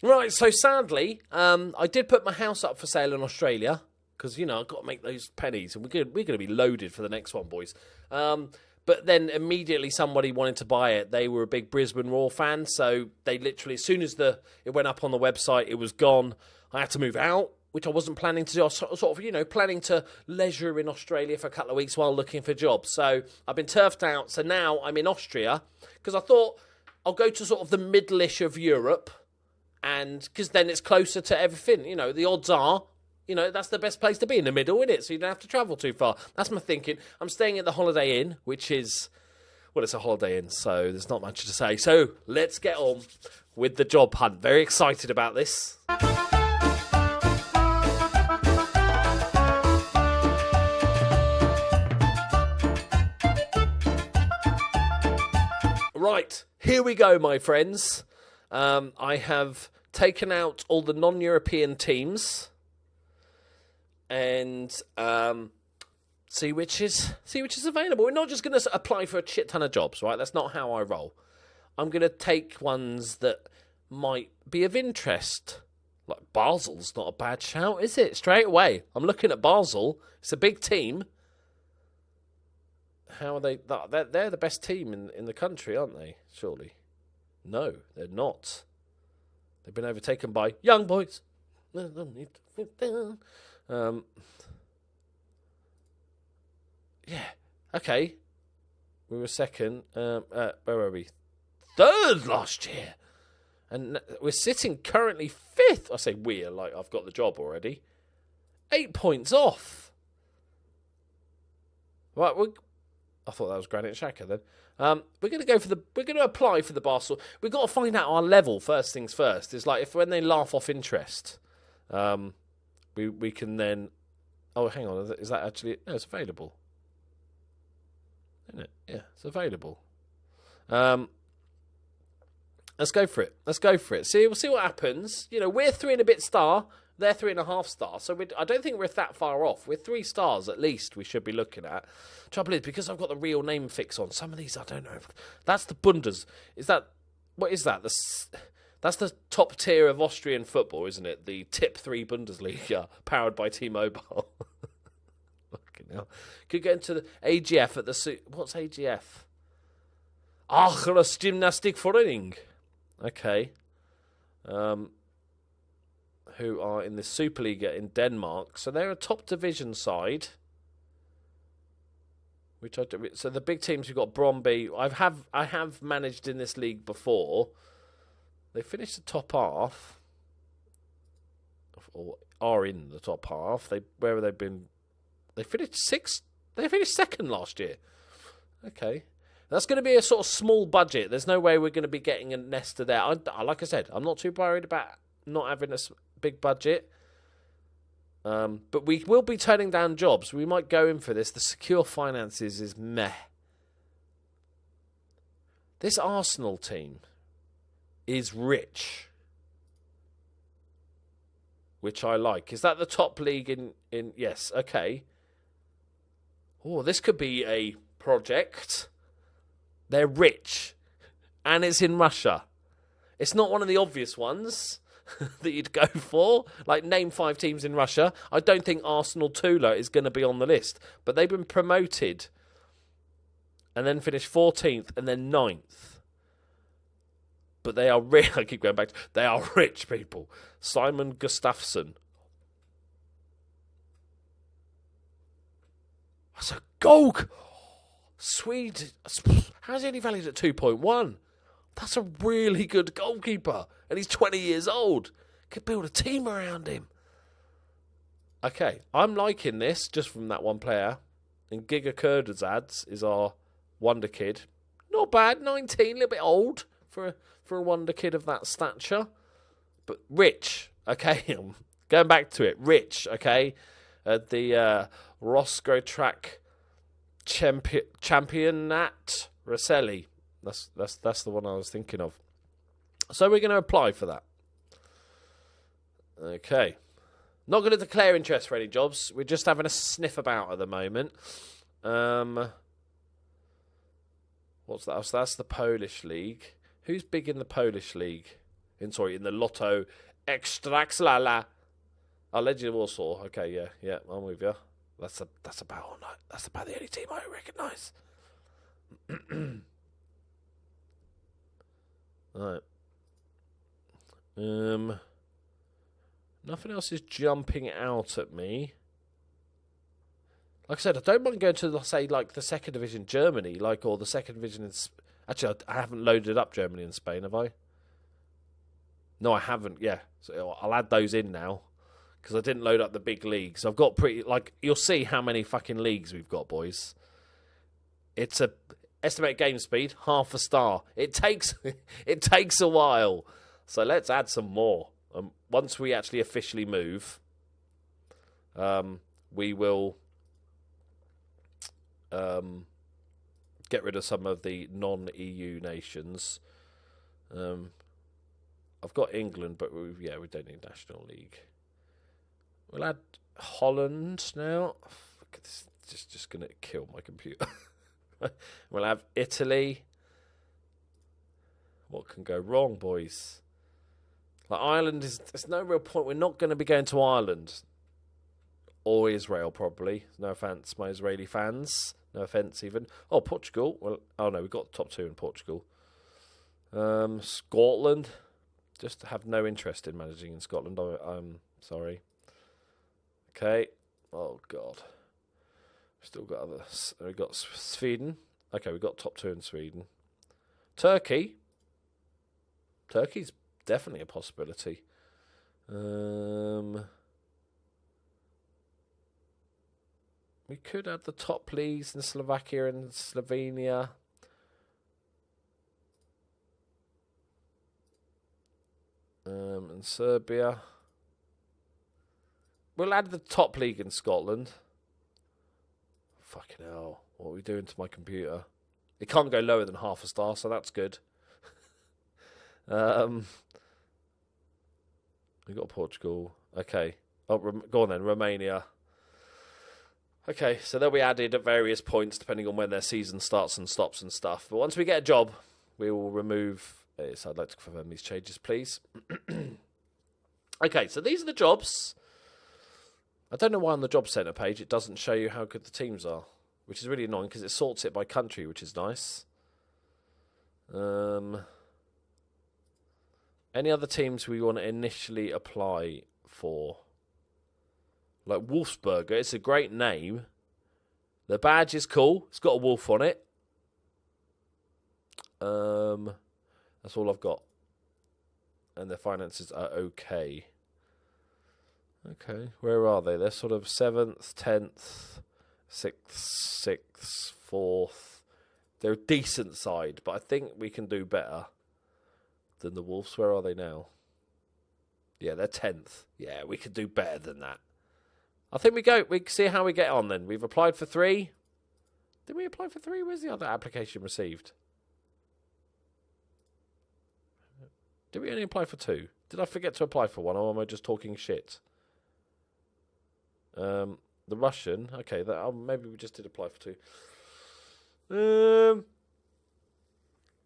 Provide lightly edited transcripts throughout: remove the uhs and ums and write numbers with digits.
Right, so sadly, I did put my house up for sale in Australia because, I've got to make those pennies and we're going to be loaded for the next one, boys. But then immediately somebody wanted to buy it. They were a big Brisbane Roar fan, so they literally, as soon as it went up on the website, it was gone. I had to move out, which I wasn't planning to do. I was sort of, planning to leisure in Australia for a couple of weeks while looking for jobs. So I've been turfed out. So now I'm in Austria because I thought I'll go to sort of the middle-ish of Europe, and because then it's closer to everything. The odds are, that's the best place to be, in the middle, isn't it? So you don't have to travel too far. That's my thinking. I'm staying at the Holiday Inn, which is, well, it's a Holiday Inn, so there's not much to say. So let's get on with the job hunt. Very excited about this. Right, here we go, my friends. I have taken out all the non-European teams and see which is available. We're not just going to apply for a shit ton of jobs, right? That's not how I roll. I'm going to take ones that might be of interest. Like Basel's not a bad shout, is it? Straight away, I'm looking at Basel. It's a big team. How are they? They're the best team in the country, aren't they? Surely. No, they're not. They've been overtaken by young boys. Yeah, okay. We were second. Where were we? Third last year. And we're sitting currently fifth. I say we're, like I've got the job already. 8 points off. Right, I thought that was Granite Xhaka then. We're going to apply for the Barcelona. We've got to find out our level first things first. It's like when they laugh off interest, we can then. Oh, hang on. Is that actually? No, it's available. Isn't it? Yeah, it's available. Let's go for it. We'll see what happens. We're 3 and a bit star. They're 3.5 stars. So I don't think we're that far off. We're 3 stars at least we should be looking at. Trouble is, because I've got the real name fix on, some of these I don't know. That's the Bundes. What is that? That's the top tier of Austrian football, isn't it? The Tip 3 Bundesliga, powered by T-Mobile. Fucking hell. Could get into the AGF at the... What's AGF? Aacheres Gymnastikverening. Okay. Who are in the Superliga in Denmark. So they're a top division side. So the big teams, we've got Brøndby. I have managed in this league before. They finished the top half. Or are in the top half. Where have they been? They finished sixth. They finished second last year. Okay. That's going to be a sort of small budget. There's no way we're going to be getting a nester there. Like I said, I'm not too worried about not having a big budget. But we will be turning down jobs. We might go in for this. The secure finances is meh. This Arsenal team is rich, which I like. Is that the top league in? Yes, okay. Oh, this could be a project. They're rich, and it's in Russia. It's not one of the obvious ones that you'd go for. Like, name 5 teams in Russia. I don't think Arsenal Tula is going to be on the list. But they've been promoted and then finished 14th and then 9th. But they are rich. I keep going back to, they are rich people. Simon Gustafsson. That's a goal. Swede. How's he only valued at 2.1? That's a really good goalkeeper. And he's 20 years old. Could build a team around him. Okay, I'm liking this just from that one player. And Giga Kurdzadz is our wonder kid. Not bad, 19, a little bit old for a wonder kid of that stature. But rich, okay? Going back to it, rich, okay? The Roscoe Track Championat Rosselli. That's the one I was thinking of. So we're going to apply for that. Okay. Not going to declare interest for any jobs. We're just having a sniff about at the moment. What's that? So that's the Polish league. Who's big in the Polish league? in the Lotto Extraxlala. Oh, Legend of Warsaw. Okay, yeah, I'm with you. That's about the only team I recognise. Right. Nothing else is jumping out at me. Like I said, I don't mind going to, say, like the second division Germany, or the second division in. Actually, I haven't loaded up Germany and Spain, have I? No, I haven't. Yeah, so I'll add those in now because I didn't load up the big leagues. I've got you'll see how many fucking leagues we've got, boys. It's a estimated game speed, half a star. It takes a while, so let's add some more. Once we actually officially move, we will get rid of some of the non-EU nations. I've got England, but we don't need National League. We'll add Holland now. This is just going to kill my computer. We'll have Italy. What can go wrong, boys? Like Ireland there's no real point. We're not going to be going to Ireland. Or Israel, probably. No offence, my Israeli fans. No offence, even. Oh, Portugal. Well, no, we've got the top 2 in Portugal. Scotland. Just have no interest in managing in Scotland. I'm sorry. Okay. Oh, God. We've still got others. We've got Sweden. Okay, we've got top 2 in Sweden. Turkey. Turkey's definitely a possibility. We could add the top leagues in Slovakia and Slovenia. And Serbia. We'll add the top league in Scotland. Fucking hell. What are we doing to my computer? It can't go lower than half a star, so that's good. We got Portugal. Okay. Oh, go on then. Romania. Okay, so they'll be added at various points depending on when their season starts and stops and stuff. But once we get a job, we will remove... So I'd like to confirm these changes, please. Okay, so these are the jobs. I don't know why on the job centre page it doesn't show you how good the teams are, which is really annoying because it sorts it by country, which is nice. Any other teams we want to initially apply for? Like Wolfsburger, it's a great name. The badge is cool. It's got a wolf on it. That's all I've got. And their finances are okay. Okay, where are they? They're sort of 7th, 10th, 6th, 4th. They're a decent side, but I think we can do better than the Wolves. Where are they now? Yeah, they're 10th. Yeah, we could do better than that. I think we can see how we get on then. We've applied for 3. Did we apply for 3? Where's the other application received? Did we only apply for 2? Did I forget to apply for 1, or am I just talking shit? The Russian. Okay, maybe we just did apply for 2.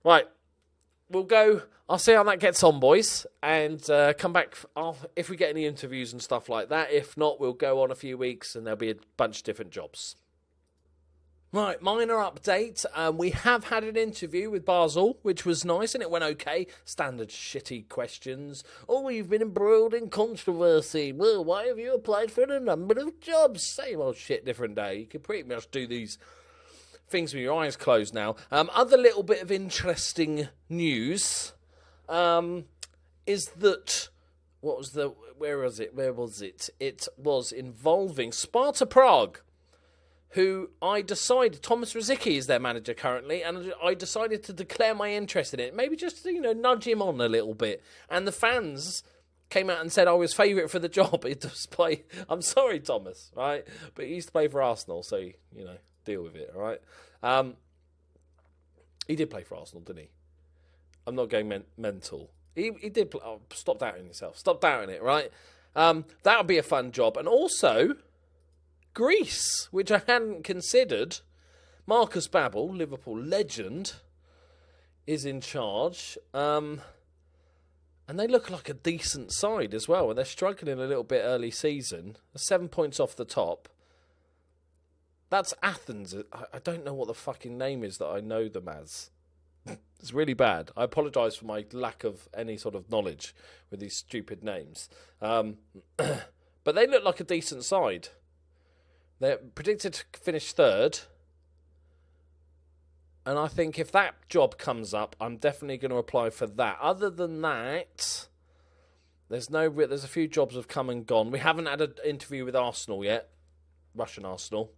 Right. We'll go. I'll see how that gets on, boys, and come back if we get any interviews and stuff like that. If not, we'll go on a few weeks, and there'll be a bunch of different jobs. Right, minor update. We have had an interview with Basel, which was nice, and it went okay. Standard shitty questions. Oh, you've been embroiled in controversy. Well, why have you applied for a number of jobs? Same old shit, different day. You can pretty much do these things with your eyes closed now. Other little bit of interesting news is that... Where was it? It was involving Sparta Prague, who Thomas Rosicky is their manager currently, and I decided to declare my interest in it. Maybe just to, nudge him on a little bit. And the fans came out and said I was favourite for the job. I'm sorry, Thomas, right? But he used to play for Arsenal, so, deal with it, all right? He did play for Arsenal, didn't he? I'm not going mental. He did play. Oh, stop doubting yourself. Stop doubting it, right? That would be a fun job. And also... Greece, which I hadn't considered. Marcus Babbel, Liverpool legend, is in charge. And they look like a decent side as well. And they're struggling a little bit early season. 7 points off the top. That's Athens. I don't know what the fucking name is that I know them as. It's really bad. I apologise for my lack of any sort of knowledge with these stupid names. But they look like a decent side. They're predicted to finish third. And I think if that job comes up, I'm definitely going to apply for that. Other than that, there's a few jobs have come and gone. We haven't had an interview with Arsenal yet. Russian Arsenal.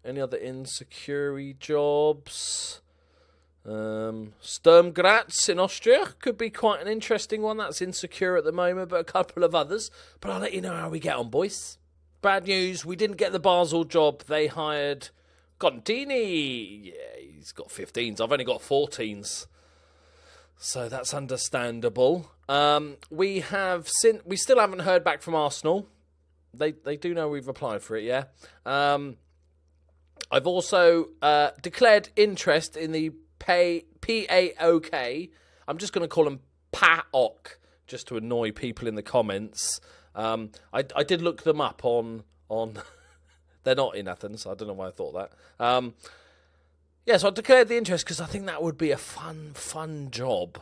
Any other insecurity jobs? Sturm Graz in Austria could be quite an interesting one. That's insecure at the moment, but a couple of others. But I'll let you know how we get on, boys. Bad news, we didn't get the Basel job. They hired Contini. Yeah, he's got 15s. I've only got 14s. So that's understandable. We still haven't heard back from Arsenal. They do know we've applied for it, yeah. I've also declared interest in the PAOK. I'm just going to call them PAOK, just to annoy people in the comments. I did look them up on they're not in Athens. I don't know why I thought that. So I declared the interest because I think that would be a fun job.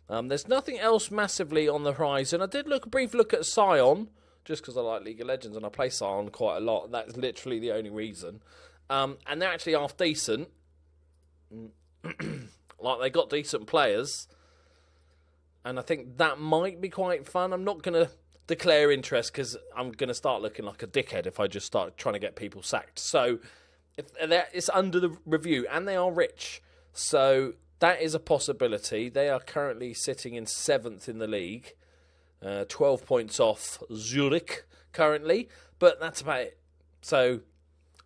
There's nothing else massively on the horizon. I did a brief look at Scion, just because I like League of Legends and I play Scion quite a lot. That's literally the only reason. And they're actually half decent. Like, they got decent players. And I think that might be quite fun. I'm not going to declare interest because I'm going to start looking like a dickhead if I just start trying to get people sacked. So it's under the review, and they are rich. So that is a possibility. They are currently sitting in 7th in the league. 12 points off Zurich currently. But that's about it. So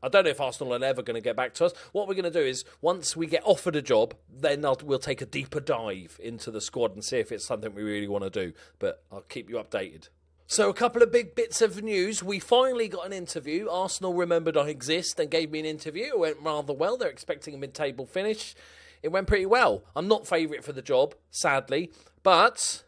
I don't know if Arsenal are ever going to get back to us. What we're going to do is, once we get offered a job, then we'll take a deeper dive into the squad and see if it's something we really want to do. But I'll keep you updated. So a couple of big bits of news. We finally got an interview. Arsenal remembered I exist and gave me an interview. It went rather well. They're expecting a mid-table finish. It went pretty well. I'm not favourite for the job, sadly. But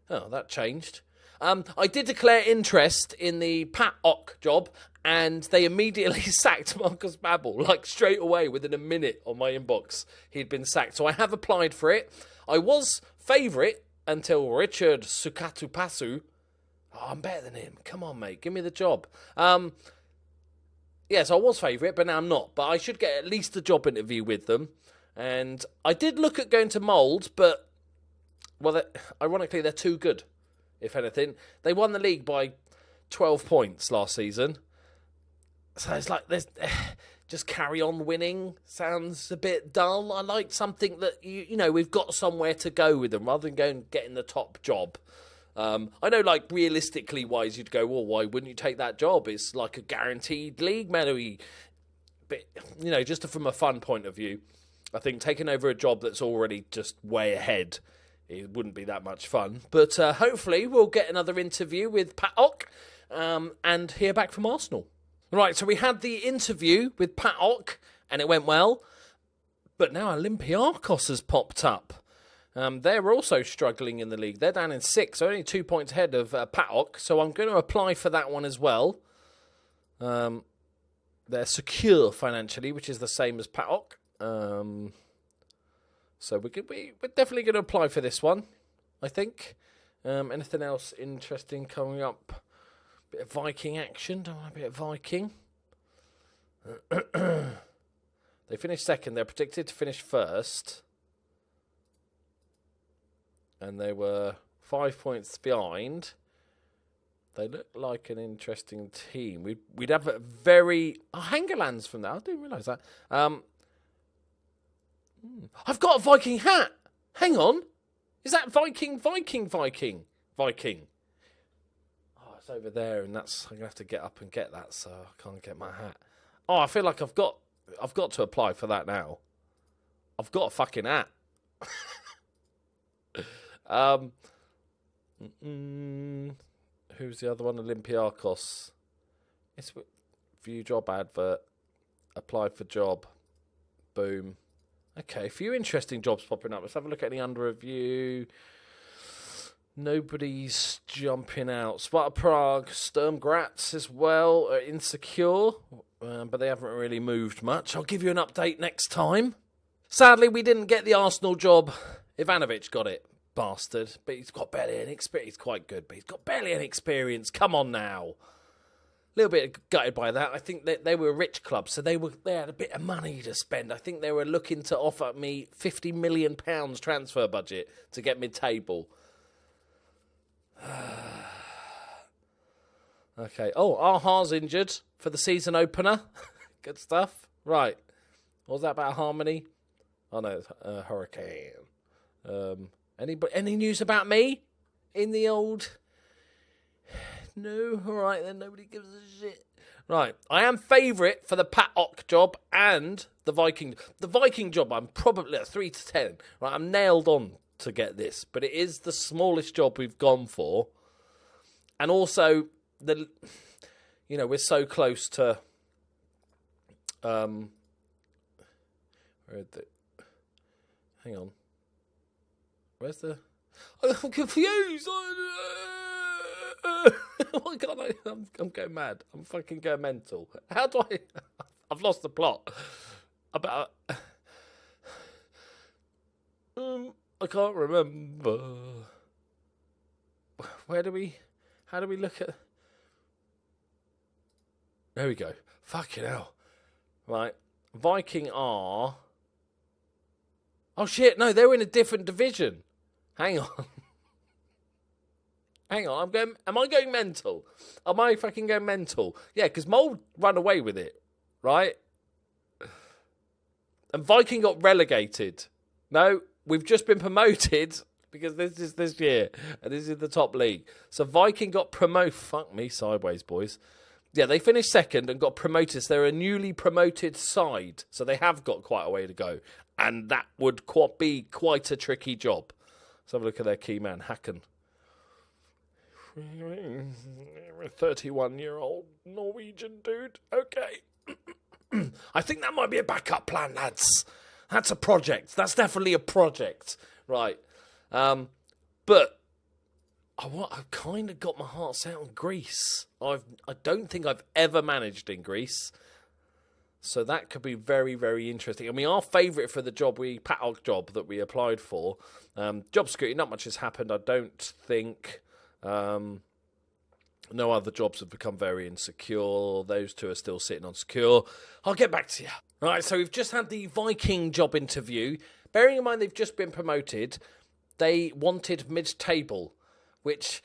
that changed. I did declare interest in the PAOK job, and they immediately sacked Marcus Babbel, like straight away within a minute on my inbox. He'd been sacked. So I have applied for it. I was favourite until Richard Sukatupasu. Oh, I'm better than him. Come on, mate. Give me the job. Yes, I was favourite, but now I'm not. But I should get at least a job interview with them. And I did look at going to Mould, but, well, ironically, they're too good, if anything. They won the league by 12 points last season. So it's like, just carry on winning sounds a bit dull. I like something that, we've got somewhere to go with them, rather than going and getting the top job. I know, like, realistically wise, you'd go, well, why wouldn't you take that job? It's like a guaranteed league medal. But, just from a fun point of view, I think taking over a job that's already just way ahead, it wouldn't be that much fun. But hopefully we'll get another interview with PAOK and hear back from Arsenal. Right, so we had the interview with PAOK and it went well. But now Olympiacos has popped up. They're also struggling in the league. They're down in 6th, only 2 points ahead of PAOK. So I'm going to apply for that one as well. They're secure financially, which is the same as PAOK. So we're definitely going to apply for this one, I think. Anything else interesting coming up? Bit of Viking action. Don't want a bit of Viking. They finished 2nd. They're predicted to finish 1st. And they were 5 points behind. They look like an interesting team. We'd have a very... Hangerland's from that. I didn't realise that. I've got a Viking hat. Hang on. Is that Viking? Oh, it's over there, and I'm going to have to get up and get that, so I can't get my hat. Oh, I feel like I've got to apply for that now. I've got a fucking hat. Who's the other one? Olympiacos. It's view job advert. Apply for job. Boom. Okay, a few interesting jobs popping up. Let's have a look at any under review. Nobody's jumping out. Sparta Prague, Sturm Graz as well are insecure, but they haven't really moved much. I'll give you an update next time. Sadly, we didn't get the Arsenal job. Ivanovic got it, bastard. But he's got barely any experience. He's quite good, but he's got barely any experience. Come on now. A little bit gutted by that. I think that they were a rich club, so they had a bit of money to spend. I think they were looking to offer me £50 million transfer budget to get mid-table. Okay. Oh, Aha's injured for the season opener. Good stuff. Right. What was that about Harmony? Oh no, Hurricane. Any news about me in the old? No. All right then. Nobody gives a shit. Right. I am favourite for the Patok job and the Viking. The Viking job, I'm probably at 3 to 10. Right. I'm nailed on to get this, but it is the smallest job we've gone for, and also we're so close to hang on, where's the I'm confused. Oh God, I'm going mad. I'm fucking going mental. How do I've lost the plot about I can't remember. How do we look at... There we go. Fucking hell. Right. Viking are... Oh shit, no, they were in a different division. Hang on. Hang on, am I going mental? Am I fucking going mental? Yeah, because Mold ran away with it, right? And Viking got relegated. No, we've just been promoted because this is this year, and this is the top league. So Viking got promoted. Fuck me sideways, boys. Yeah, they finished second and got promoted. So they're a newly promoted side. So they have got quite a way to go. And that would be quite a tricky job. Let's have a look at their key man, Hacken. 31-year-old Norwegian dude. Okay. I think that might be a backup plan, lads. That's a project. That's definitely a project. Right. But I've kind of got my heart set on Greece. I don't think I've ever managed in Greece. So that could be very, very interesting. I mean, our favourite for the Patok job that we applied for, job security, not much has happened. I don't think no other jobs have become very insecure. Those two are still sitting on secure. I'll get back to you. All right, so we've just had the Viking job interview. Bearing in mind they've just been promoted, they wanted mid-table, which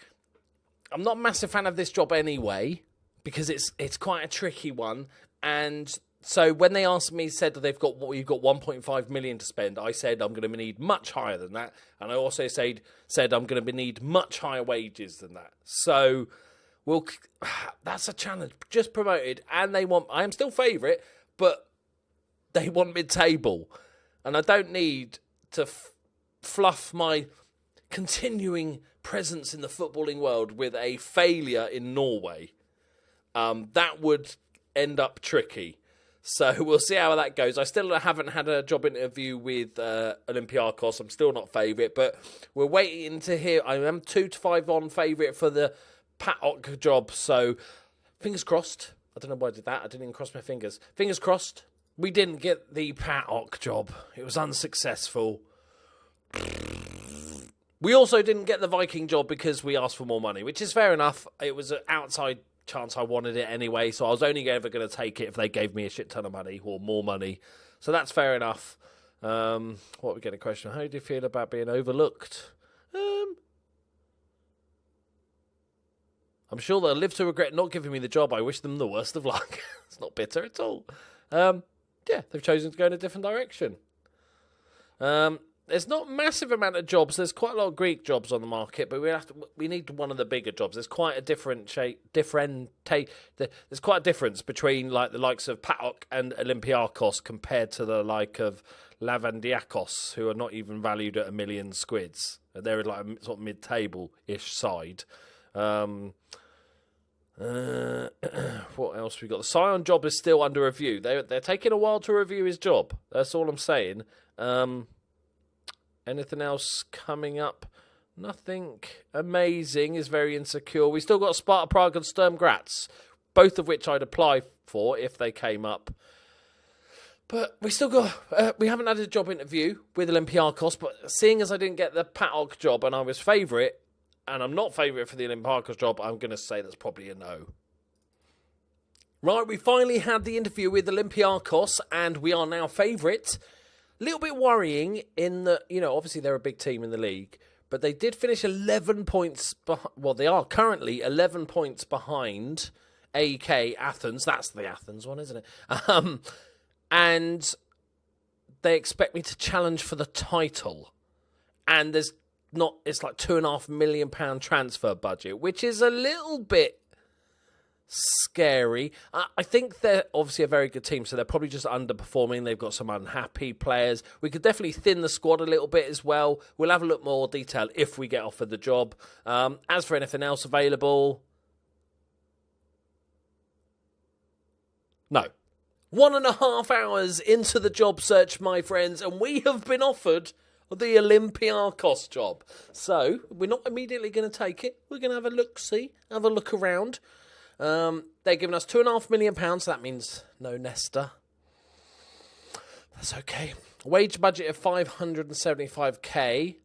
I'm not a massive fan of this job anyway, because it's quite a tricky one. And so when they asked me, said that we've got 1.5 million to spend, I said I'm going to need much higher than that, and I also said I'm going to need much higher wages than that. So that's a challenge. Just promoted, and I am still favourite, but they want mid-table, and I don't need to fluff my continuing presence in the footballing world with a failure in Norway. That would end up tricky. So we'll see how that goes. I still haven't had a job interview with Olympiacos. I'm still not favourite, but we're waiting to hear. I am 2 to 5 on favourite for the Patok job. So fingers crossed. I don't know why I did that. I didn't even cross my fingers. Fingers crossed. We didn't get the Patok job. It was unsuccessful. We also didn't get the Viking job because we asked for more money, which is fair enough. It was an outside chance I wanted it anyway, so I was only ever going to take it if they gave me a shit ton of money or more money. So that's fair enough. What we get a question? How do you feel about being overlooked? I'm sure they'll live to regret not giving me the job. I wish them the worst of luck. It's not bitter at all. Yeah, they've chosen to go in a different direction. There's not a massive amount of jobs. There's quite a lot of Greek jobs on the market, but we need one of the bigger jobs. There's quite a there's quite a difference between like the likes of Patok and Olympiacos compared to the like of Lavandiakos, who are not even valued at £1 million squids. They're like a sort of mid-table-ish side. What else we got? The Scion job is still under review. They're taking a while to review his job. That's all I'm saying. Anything else coming up? Nothing amazing. Is very insecure. We still got Sparta Prague and Sturm Graz, both of which I'd apply for if they came up. But we still got. We haven't had a job interview with Olympiacos. But seeing as I didn't get the PAOK job and I was favourite, and I'm not favourite for the Olympiacos job, I'm going to say that's probably a no. Right, we finally had the interview with Olympiacos, and we are now favourite. A little bit worrying in that, obviously they're a big team in the league, but they did finish 11 points well, they are currently 11 points behind AEK Athens. That's the Athens one, isn't it? And they expect me to challenge for the title. And it's like £2.5 million transfer budget, which is a little bit scary. I think they're obviously a very good team, so they're probably just underperforming. They've got some unhappy players. We could definitely thin the squad a little bit as well. We'll have a look more detail if we get offered the job. As for anything else available, no. 1.5 hours into the job search, my friends, and we have been offered the Olympiacos job. So we're not immediately going to take it. We're going to have a look-see, have a look around. They're giving us £2.5 million. So that means no Nesta. That's okay. Wage budget of 575k.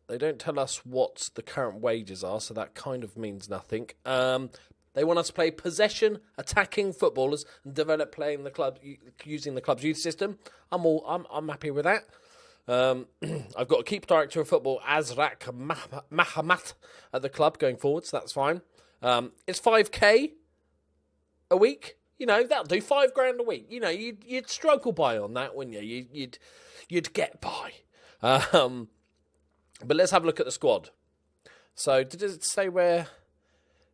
They don't tell us what the current wages are, so that kind of means nothing. They want us to play possession, attacking footballers and develop playing the club using the club's youth system. I'm happy with that. I've got a keep director of football, Azrak Mahamat, at the club going forward, so that's fine. It's 5k a week. That'll do £5,000 a week. You'd struggle by on that, wouldn't you? You'd get by. But let's have a look at the squad. So did it say where?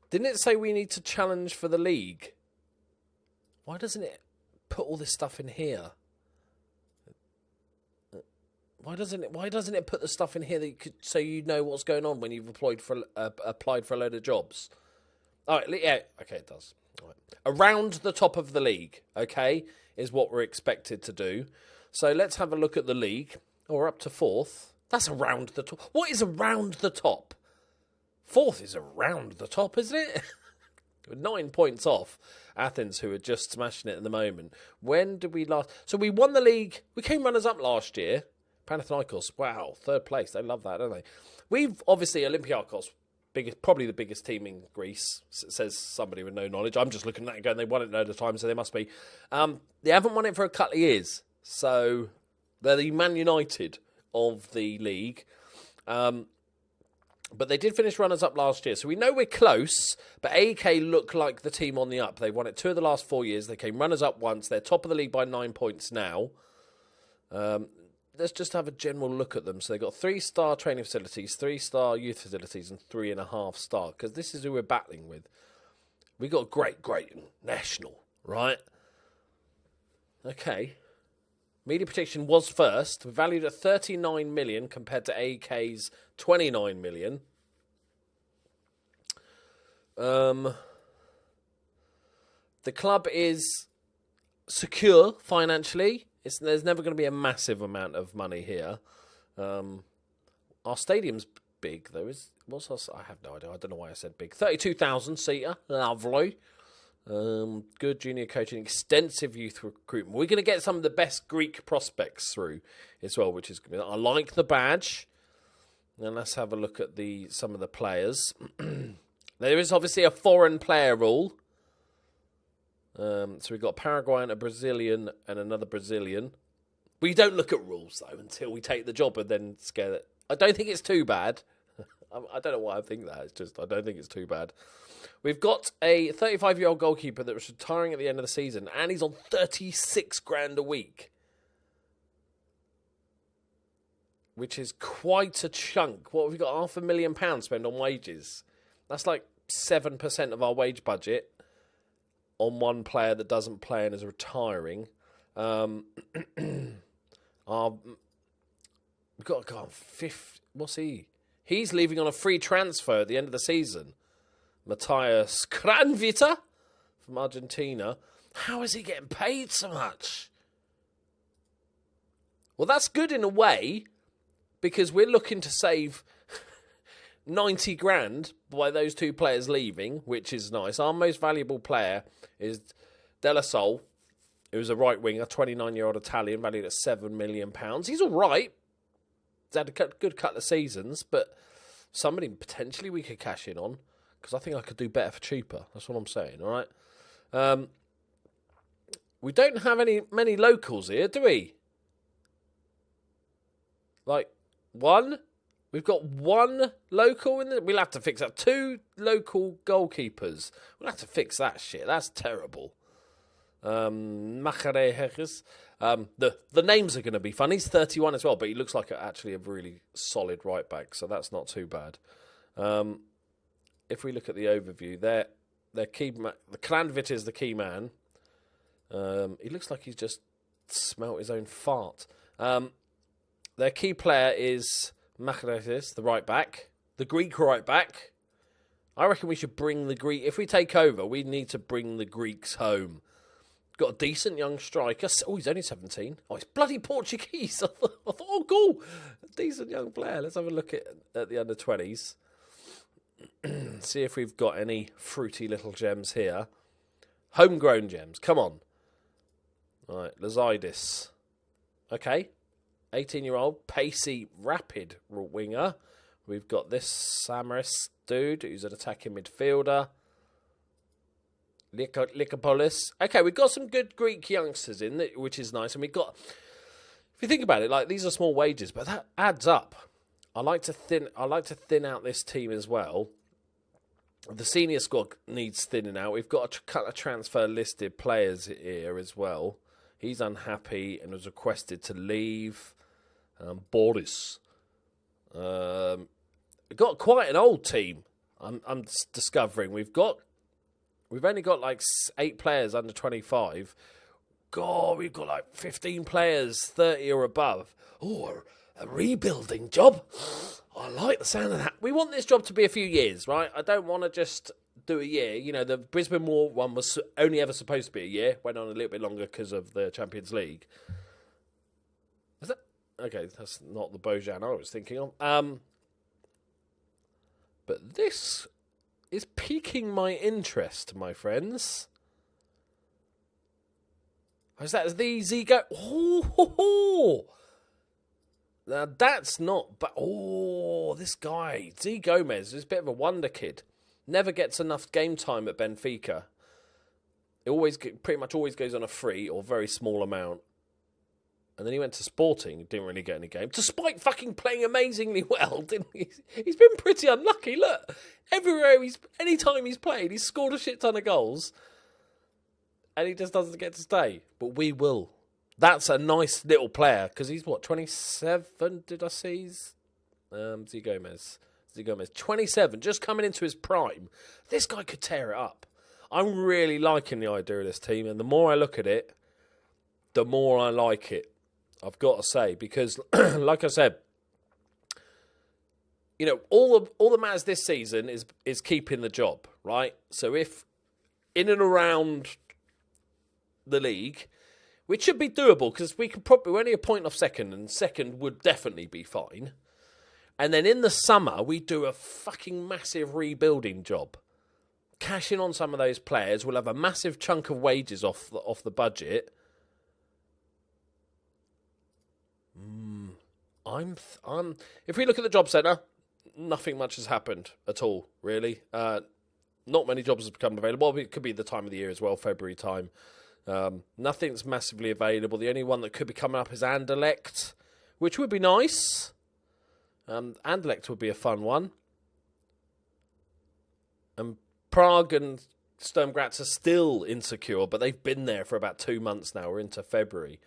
Didn't it say we need to challenge for the league? Why doesn't it put all this stuff in here? Why doesn't it put the stuff in here so you know what's going on when you've applied for a load of jobs? All right, yeah, okay, it does. All right. Around the top of the league, okay, is what we're expected to do. So let's have a look at the league. Oh, we're up to 4th. That's around the top. What is around the top? 4th is around the top, isn't it? 9 points off Athens, who are just smashing it at the moment. When did we last? So we won the league. We came runners-up last year. Panathinaikos, wow, 3rd place. They love that, don't they? We've obviously Olympiacos, probably the biggest team in Greece, says somebody with no knowledge. I'm just looking at that and going, they won it a load of times, so they must be. They haven't won it for a couple of years, so they're the Man United of the league. But they did finish runners-up last year, so we know we're close, but AEK look like the team on the up. They won it 2 of the last 4 years. They came runners-up once. They're top of the league by 9 points now. Let's just have a general look at them. So they've got 3-star training facilities, 3-star youth facilities, and 3.5-star, because this is who we're battling with. We got great national, right? Okay. Media protection was first, valued at 39 million compared to AEK's 29 million. The club is secure financially. There's never going to be a massive amount of money here. Our stadium's big, though. I have no idea. I don't know why I said big. 32,000 seater. Lovely. Good junior coaching, extensive youth recruitment. We're going to get some of the best Greek prospects through as well, which is good. I like the badge. And let's have a look at some of the players. There is obviously a foreign player rule. So we've got a Paraguayan, a Brazilian, and another Brazilian. We don't look at rules, though, until we take the job and then scare it. I don't think it's too bad. I don't know why I think that. It's just I don't think it's too bad. We've got a 35-year-old goalkeeper that was retiring at the end of the season, and he's on £36,000 a week, which is quite a chunk. What have we got? £500,000 spent on wages. That's like 7% of our wage budget on one player that doesn't play and is retiring. We've got 50. What's he? He's leaving on a free transfer at the end of the season. Matthias Kranvita from Argentina. How is he getting paid so much? Well, that's good in a way, because we're looking to save 90 grand by those two players leaving, which is nice. Our most valuable player is De La Sol, who's a right winger, 29-year-old Italian, valued at £7 million. He's all right. He's had a good couple of seasons, but somebody potentially we could cash in on, because I think I could do better for cheaper. That's what I'm saying, all right? We don't have many locals here, do we? Like, one? We've got one local in there. We'll have to fix that. 2 local goalkeepers. We'll have to fix that shit. That's terrible. Macharejes. The names are going to be fun. He's 31 as well, but he looks like actually a really solid right back, so that's not too bad. If we look at the overview, their key the Kranvit is the key man. He looks like he's just smelt his own fart. Their key player is Macharejes, the right back, the Greek right back. I reckon we should bring the Greek. If we take over, we need to bring the Greeks home. Got a decent young striker. Oh, he's only 17. Oh, he's bloody Portuguese. I thought, oh, cool. A decent young player. Let's have a look at the under-20s. See if we've got any fruity little gems here. Homegrown gems. Come on. All right, Lazidis. Okay. 18-year-old, pacey, rapid winger. We've got this Samaris dude, who's an attacking midfielder. Lykopolis. Okay, we've got some good Greek youngsters in, which is nice. And we've got, if you think about it, like, these are small wages, but that adds up. I like to thin out this team as well. The senior squad needs thinning out. We've got a couple of transfer listed players here as well. He's unhappy and was requested to leave. Boris. We've got quite an old team. I'm discovering we've only got like 8 players under 25. God, we've got like 15 players 30 or above. Oh, a rebuilding job. I like the sound of that. We want this job to be a few years, right? I don't want to just do a year. You know, the Brisbane Roar one was only ever supposed to be a year. Went on a little bit longer because of the Champions League. Is that? Okay, that's not the Bojan I was thinking of. But this is piquing my interest, my friends. Is that the Zigo? Oh, now that's not. But this guy Z Gomez is a bit of a wonder kid. Never gets enough game time at Benfica. It pretty much always goes on a free or very small amount. And then he went to Sporting, didn't really get any game, despite fucking playing amazingly well, didn't he? He's been pretty unlucky. Look, any time he's played, he's scored a shit ton of goals, and he just doesn't get to stay. But we will. That's a nice little player, because he's, 27, did I see? Z Gomez, 27, just coming into his prime. This guy could tear it up. I'm really liking the idea of this team, and the more I look at it, the more I like it. I've got to say, because, like I said, you know, all that matters this season is keeping the job, right? So if in and around the league, which should be doable, because we're only a point off second, and second would definitely be fine. And then in the summer, we do a fucking massive rebuilding job. Cash in on some of those players. We'll have a massive chunk of wages off the budget. If we look at the job centre, nothing much has happened at all, really. Not many jobs have become available. It could be the time of the year as well, February time. Nothing's massively available. The only one that could be coming up is Anderlecht, which would be nice. Anderlecht would be a fun one. And Prague and Sturm Graz are still insecure, but they've been there for about 2 months now. We're into February.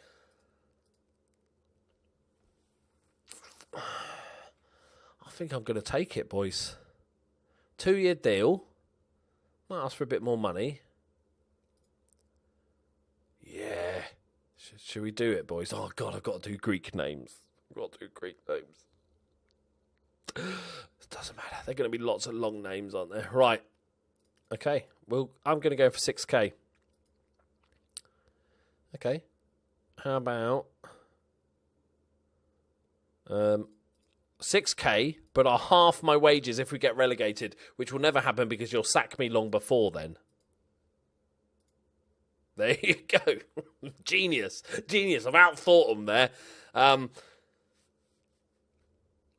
I think I'm going to take it, boys. 2-year deal. Might ask for a bit more money. Yeah. Should we do it, boys? Oh, God, I've got to do Greek names. It doesn't matter. There are going to be lots of long names, aren't there? Right. Okay. Well, I'm going to go for 6K. Okay. How about 6K, but I'll half my wages if we get relegated, which will never happen because you'll sack me long before then. There you go. Genius. I've outthought them there.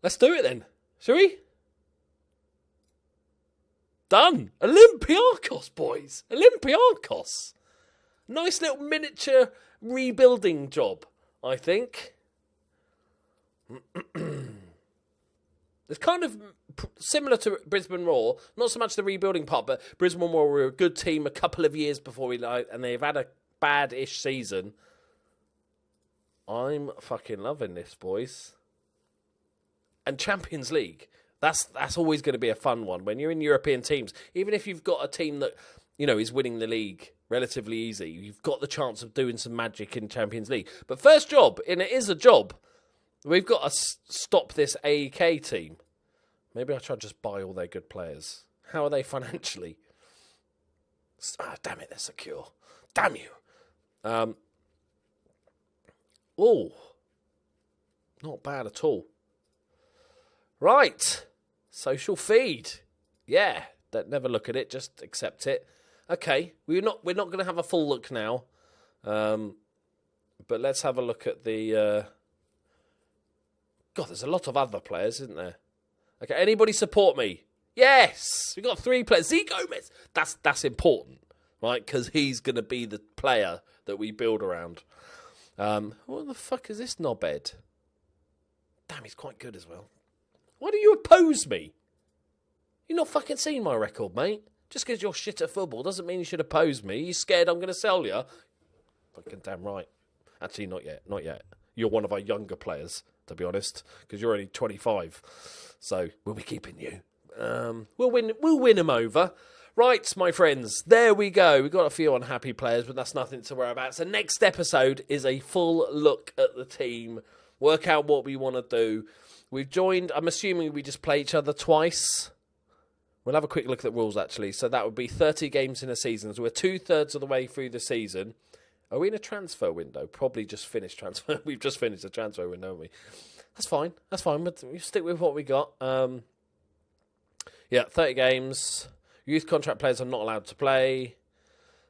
Let's do it then. Shall we? Done. Olympiakos, boys. Olympiakos. Nice little miniature rebuilding job, I think. It's kind of similar to Brisbane Roar. Not so much the rebuilding part, but Brisbane Roar were a good team a couple of years before and they've had a bad-ish season. I'm fucking loving this, boys. And Champions League. That's always going to be a fun one. When you're in European teams, even if you've got a team that, is winning the league relatively easy, you've got the chance of doing some magic in Champions League. But first job, and it is a job, we've got to stop this AEK team. Maybe I'll try to just buy all their good players. How are they financially? Damn it, they're secure. Damn you. Not bad at all. Right. Social feed. Yeah. Don't never look at it, just accept it. Okay. We're not going to have a full look now. But let's have a look at the God, there's a lot of other players, isn't there? Okay, anybody support me? Yes! We've got 3 players. Z Gomez! That's important, right? Because he's going to be the player that we build around. What the fuck is this knobhead? Damn, he's quite good as well. Why do you oppose me? You're not fucking seen my record, mate. Just because you're shit at football doesn't mean you should oppose me. You scared I'm going to sell you? Fucking damn right. Actually, not yet. You're one of our younger players, to be honest, because you're only 25. So we'll be keeping you. We'll win him over. Right, my friends, there we go. We've got a few unhappy players, but that's nothing to worry about. So next episode is a full look at the team, work out what we want to do. We've joined, I'm assuming we just play each other twice. We'll have a quick look at the rules, actually. So that would be 30 games in a season. So we're 2/3 of the way through the season. Are we in a transfer window? Probably just finished transfer. We've just finished the transfer window, haven't we? That's fine. We stick with what we got. 30 games. Youth contract players are not allowed to play.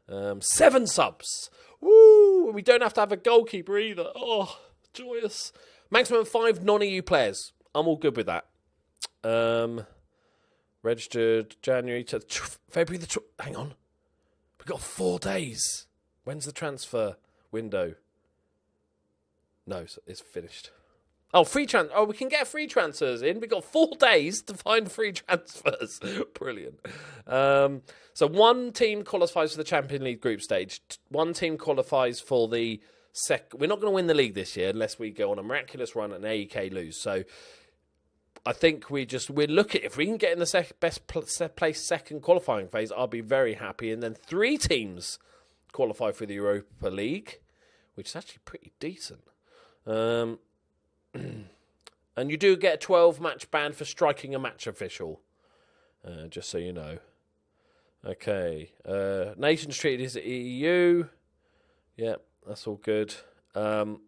7 subs. Woo! We don't have to have a goalkeeper either. Oh, joyous. Maximum 5 non-EU players. I'm all good with that. Registered January to February hang on. We've got 4 days. When's the transfer window? No, it's finished. Oh, we can get free transfers in. We've got 4 days to find free transfers. Brilliant. So 1 team qualifies for the Champions League group stage. 1 team qualifies for the We're not going to win the league this year unless we go on a miraculous run and AEK lose. So I think we're looking, if we can get in the best place second qualifying phase, I'll be very happy. And then 3 teams qualify for the Europa League, which is actually pretty decent. And you do get a 12-match ban for striking a match official, just so you know. Okay. Nations treated as EU. Yeah, that's all good. So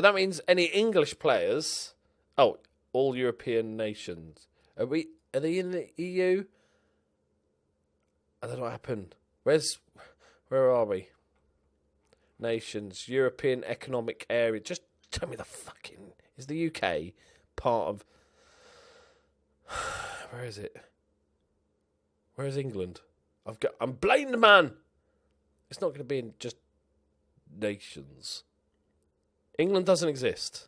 that means any English players... Oh, all European nations. Are they in the EU? I don't know what happened. Where are we? Nations, European Economic Area. Just tell me is the UK part of... Where is it? Where is England? I'm blind, man. It's not going to be in just nations. England doesn't exist.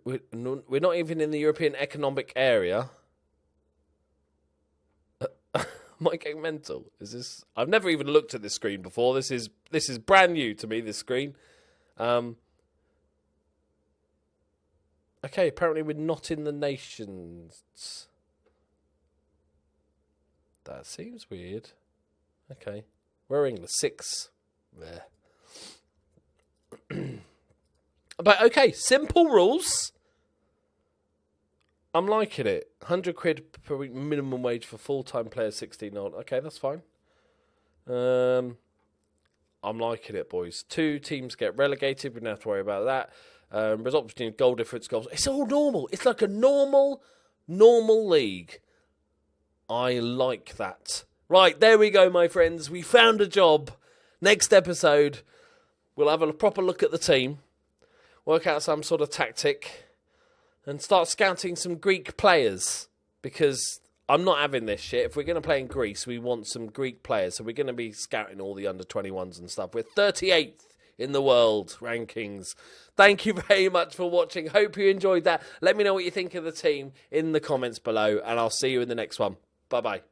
We're not even in the European Economic Area. Am I getting mental? Is this? I've never even looked at this screen before. This is brand new to me. This screen. Okay, apparently we're not in the nations. That seems weird. Okay, where are England? 6. There. But okay, simple rules. I'm liking it. 100 quid per week minimum wage for full-time players 16 on. Okay, that's fine. I'm liking it, boys. 2 teams get relegated. We don't have to worry about that. Results between goal difference, goals. It's all normal. It's like a normal league. I like that. Right, there we go, my friends. We found a job. Next episode, we'll have a proper look at the team, work out some sort of tactic, and start scouting some Greek players. Because I'm not having this shit. If we're going to play in Greece, we want some Greek players. So we're going to be scouting all the under-21s and stuff. We're 38th in the world rankings. Thank you very much for watching. Hope you enjoyed that. Let me know what you think of the team in the comments below, and I'll see you in the next one. Bye-bye.